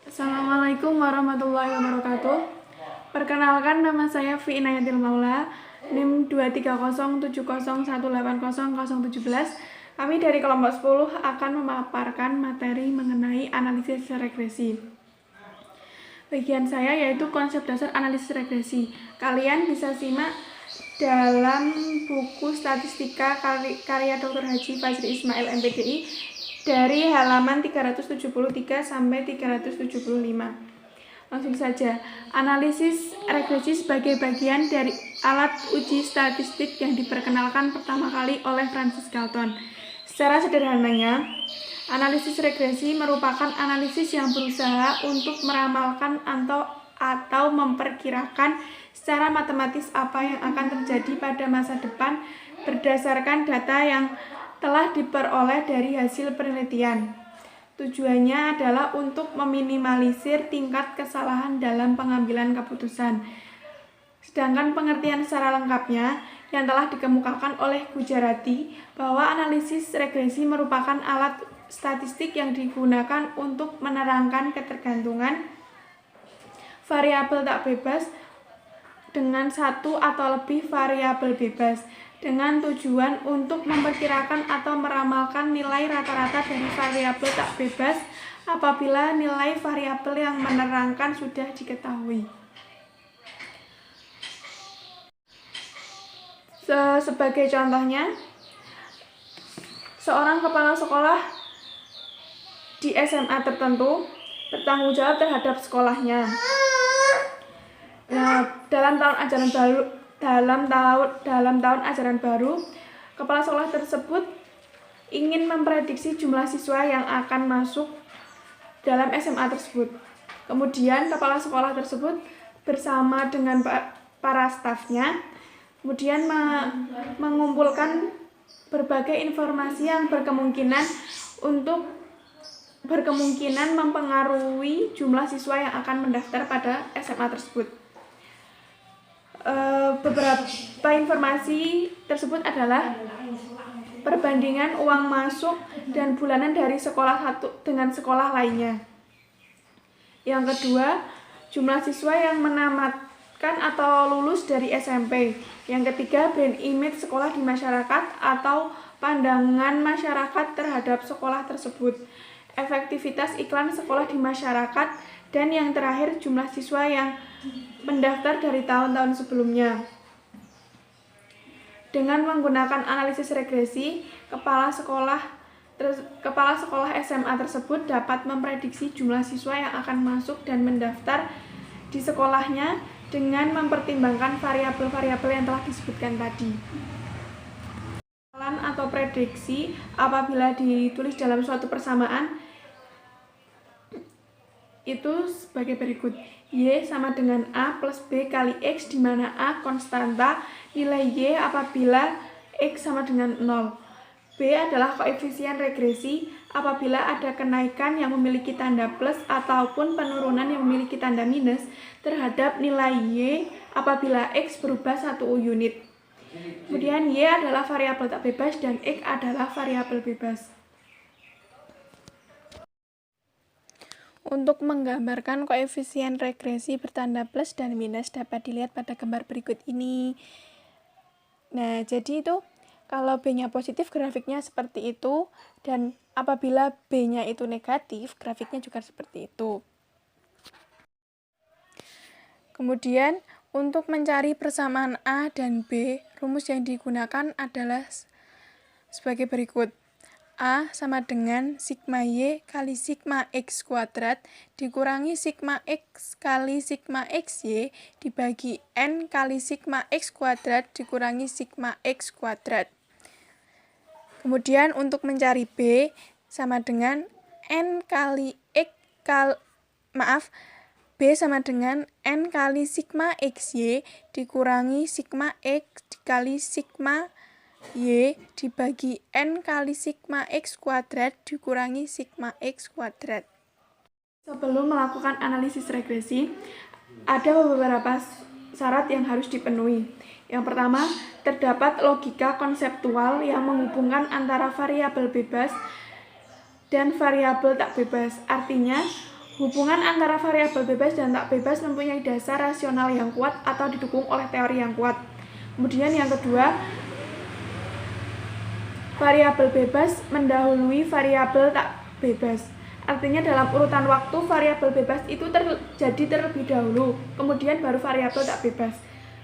Assalamualaikum warahmatullahi wabarakatuh. Perkenalkan, nama saya Fi Inayatil Maula, NIM 23070180017. Kami dari kelompok 10 akan memaparkan materi mengenai analisis regresi. Bagian saya yaitu konsep dasar analisis regresi. Kalian bisa simak dalam buku statistika karya Dr. Haji Fajri Ismail MPDI dari halaman 373 sampai 375. Langsung saja, analisis regresi sebagai bagian dari alat uji statistik yang diperkenalkan pertama kali oleh Francis Galton. Secara sederhananya, analisis regresi merupakan analisis yang berusaha untuk meramalkan atau memperkirakan secara matematis apa yang akan terjadi pada masa depan berdasarkan data yang telah diperoleh dari hasil penelitian. Tujuannya adalah untuk meminimalisir tingkat kesalahan dalam pengambilan keputusan. Sedangkan pengertian secara lengkapnya yang telah dikemukakan oleh Gujarati bahwa analisis regresi merupakan alat statistik yang digunakan untuk menerangkan ketergantungan variabel tak bebas dengan satu atau lebih variabel bebas, dengan tujuan untuk memperkirakan atau meramalkan nilai rata-rata dari variabel tak bebas apabila nilai variabel yang menerangkan sudah diketahui. Sebagai contohnya, seorang kepala sekolah di SMA tertentu bertanggung jawab terhadap sekolahnya. Nah, dalam tahun ajaran baru, kepala sekolah tersebut ingin memprediksi jumlah siswa yang akan masuk dalam SMA tersebut. Kemudian kepala sekolah tersebut bersama dengan para stafnya kemudian mengumpulkan berbagai informasi yang berkemungkinan mempengaruhi jumlah siswa yang akan mendaftar pada SMA tersebut. Beberapa informasi tersebut adalah perbandingan uang masuk dan bulanan dari sekolah satu dengan sekolah lainnya. Yang kedua, jumlah siswa yang menamatkan atau lulus dari SMP. Yang ketiga, brand image sekolah di masyarakat atau pandangan masyarakat terhadap sekolah tersebut, efektivitas iklan sekolah di masyarakat, dan yang terakhir jumlah siswa yang mendaftar dari tahun-tahun sebelumnya. Dengan menggunakan analisis regresi, kepala sekolah SMA tersebut dapat memprediksi jumlah siswa yang akan masuk dan mendaftar di sekolahnya dengan mempertimbangkan variabel-variabel yang telah disebutkan tadi. Atau prediksi apabila ditulis dalam suatu persamaan itu sebagai berikut. Y sama dengan A plus B kali X, di mana A konstanta nilai Y apabila X sama dengan 0. B adalah koefisien regresi apabila ada kenaikan yang memiliki tanda plus ataupun penurunan yang memiliki tanda minus terhadap nilai Y apabila X berubah 1 unit. Kemudian Y adalah variabel tak bebas dan X adalah variabel bebas. Untuk menggambarkan koefisien regresi bertanda plus dan minus dapat dilihat pada gambar berikut ini. Nah, jadi itu kalau B-nya positif grafiknya seperti itu, dan apabila B-nya itu negatif grafiknya juga seperti itu. Kemudian untuk mencari persamaan A dan B, rumus yang digunakan adalah sebagai berikut. A sama dengan sigma Y kali sigma X kuadrat dikurangi sigma X kali sigma XY dibagi N kali sigma X kuadrat dikurangi sigma X kuadrat. Kemudian untuk mencari B sama dengan N kali B sama dengan N kali sigma XY dikurangi sigma X dikali sigma Y dibagi N kali sigma X kuadrat dikurangi sigma X kuadrat. Sebelum melakukan analisis regresi, ada beberapa syarat yang harus dipenuhi. Yang pertama, terdapat logika konseptual yang menghubungkan antara variabel bebas dan variabel tak bebas. Artinya, Hubungan antara variabel bebas dan tak bebas mempunyai dasar rasional yang kuat atau didukung oleh teori yang kuat. Kemudian yang kedua, variabel bebas mendahului variabel tak bebas. Artinya dalam urutan waktu variabel bebas itu terjadi terlebih dahulu, kemudian baru variabel tak bebas.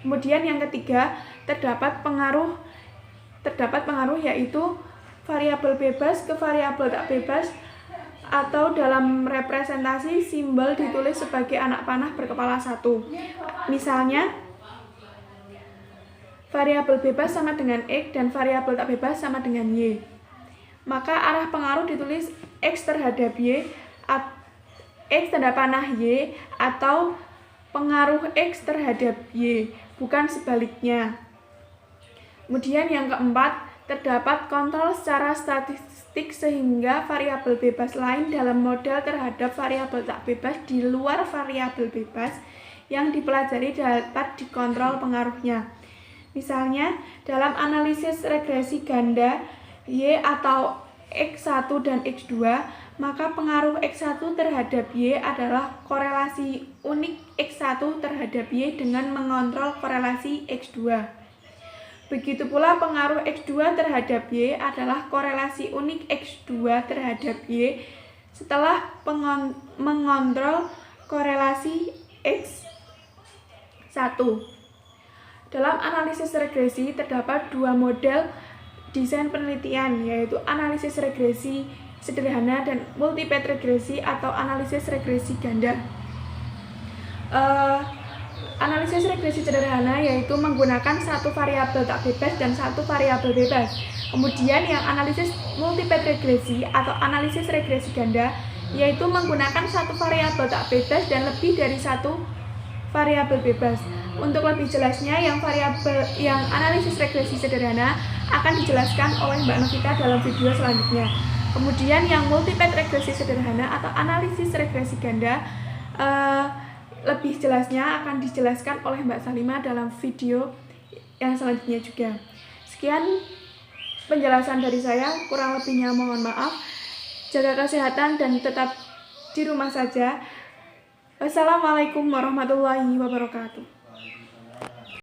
Kemudian yang ketiga, terdapat pengaruh yaitu variabel bebas ke variabel tak bebas, atau dalam representasi simbol ditulis sebagai anak panah berkepala satu. Misalnya, variabel bebas sama dengan X dan variabel tak bebas sama dengan Y. Maka arah pengaruh ditulis X terhadap Y, X tanda panah Y, atau pengaruh X terhadap Y, bukan sebaliknya. Kemudian yang keempat, terdapat kontrol secara statistik sehingga variabel bebas lain dalam model terhadap variabel tak bebas di luar variabel bebas yang dipelajari dapat dikontrol pengaruhnya. Misalnya, dalam analisis regresi ganda Y atau X1 dan X2, maka pengaruh X1 terhadap Y adalah korelasi unik X1 terhadap Y dengan mengontrol korelasi X2. Begitu pula pengaruh X2 terhadap Y adalah korelasi unik X2 terhadap Y setelah mengontrol korelasi X1. Dalam analisis regresi terdapat dua model desain penelitian, yaitu analisis regresi sederhana dan multipet regresi atau analisis regresi ganda. Analisis regresi sederhana yaitu menggunakan satu variabel tak bebas dan satu variabel bebas. Kemudian yang analisis multipet regresi atau analisis regresi ganda yaitu menggunakan satu variabel tak bebas dan lebih dari satu variabel bebas. Untuk lebih jelasnya, yang analisis regresi sederhana akan dijelaskan oleh Mbak Novita dalam video selanjutnya. Kemudian yang multipet regresi sederhana atau analisis regresi ganda lebih jelasnya akan dijelaskan oleh Mbak Salima dalam video yang selanjutnya juga. Sekian penjelasan dari saya, kurang lebihnya mohon maaf. Jaga kesehatan dan tetap di rumah saja. Wassalamualaikum warahmatullahi wabarakatuh.